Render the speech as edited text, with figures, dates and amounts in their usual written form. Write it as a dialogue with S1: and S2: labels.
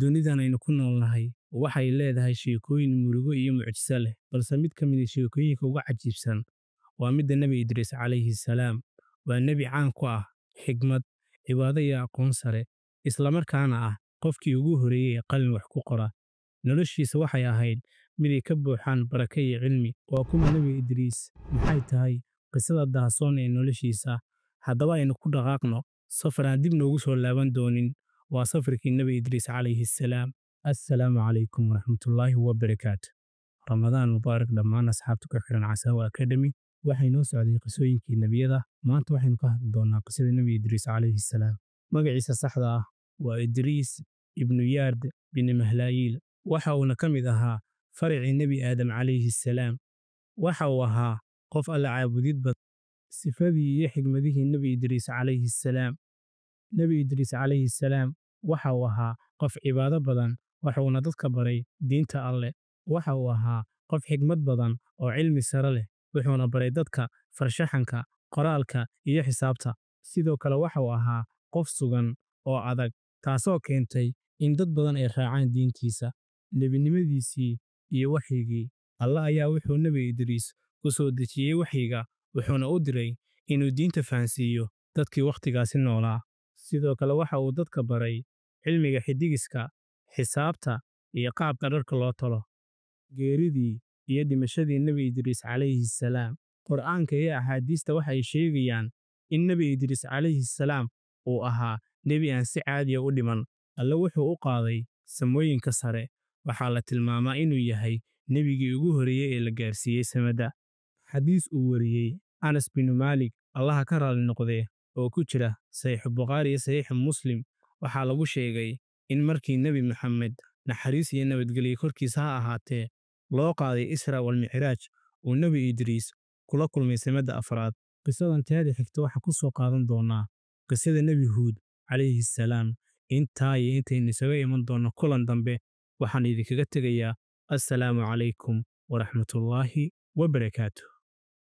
S1: Dunidan aynu ku noolnahay waxay leedahay sheekooyin murugo iyo mucjiso leh, balse mid ka mid ah sheekooyinka ugu cajiibsan waa midda Nebi Idriis calayhi salaam. Waa nebi caan ku ah xigmad, cibaado iyo aqoon sare, isla markaana ah qofkii ugu horreeyay ee qalin wax ku qora. Noloshiisa waxay ahayd mid ay ka buuxaan barako iyo cilmi. Waa kuma Nebi Idriis? Maxay tahay qisada daahsoon ee noloshiisa? Haddaba aynu ku dhaqaaqno safar aan dib noogu soo laaban doonin. waa safarkii Nebi Idriis calayhi salaam. Assalaamu calaykum waraxmatullaahi wabarakaatu. Ramadaan mubaarak dhammaan asxaabta ku xiran Casaawa Academy. Waxay noo socday qisooyinkii nebiyada. Maanta waxaynu ka hadli doonaa qisada Nebi Idriis calayhi salaam. Magaciisa saxda ah waa Idriis ibnu Yaard bin Mahlaayiil. Waxa uuna ka mid ahaa faricii Nebi Aadam calayhi salaam. Waxa uu ahaa qof alla caabudid badan. Sifadii iyo xigmadihii Nebi Idriis calayhi salaam. Nebi Idriis calayhi salaam waxa uu ahaa qof cibaado badan, waxuuna dadka baray diinta Alle. Waxa uu ahaa qof xigmad badan oo cilmi sare leh, wuxuuna baray dadka farshaxanka, qoraalka iyo xisaabta. Sidoo kale waxa uu ahaa qof sugan oo adag, taasoo keentay in dad badan ay raacaan diintiisa. Nebinimadiisii iyo waxyigii Allah ayaa wuxuu Nebi Idriis ku soo dejiyey waxyiga, wuxuuna u diray inuu diinta fahansiiyo dadkii wakhtigaasi noolaa. Sidoo kale waxa uu dadka baray cilmiga xidigiska, xisaabta iyo qaabka dharka loo tolo. Geeridii iyo dhimashadii Nebi Idriis calayhi salaam. Qur'aanka iyo axaadiista waxay sheegayaan in Nebi Idriis calayhi salaam uu ahaa nebi aan si caadi ah u dhiman. Alle wuxuu u qaaday samooyinka sare. Waxaa la tilmaamaa inuu yahay nebigii ugu horreeyay ee la gaarsiiyey samada. Xadiis uu wariyey Anas bin Maalik, Allah ka raali noqdee, oo ku jira Saxiix Bukhari iyo Saxiix Muslim, waxaa lagu sheegay in markii Nebi Maxamed naxariis iyo nabadgelyo korkiisa ha ahaatee loo qaaday Isra wal Micraaj, uu Nebi Idriis kula kulmay samada afraad. Qisadan teeda xigta waxaa ku soo qaadan doonaa qisada Nebi Huud calayhi salaam. Intaa iyo intaynu isaga iman doonno kulan dambe, waxaan idinkaga tegayaa assalaamu calaykum waraxmatullaahi wabarakaatuh.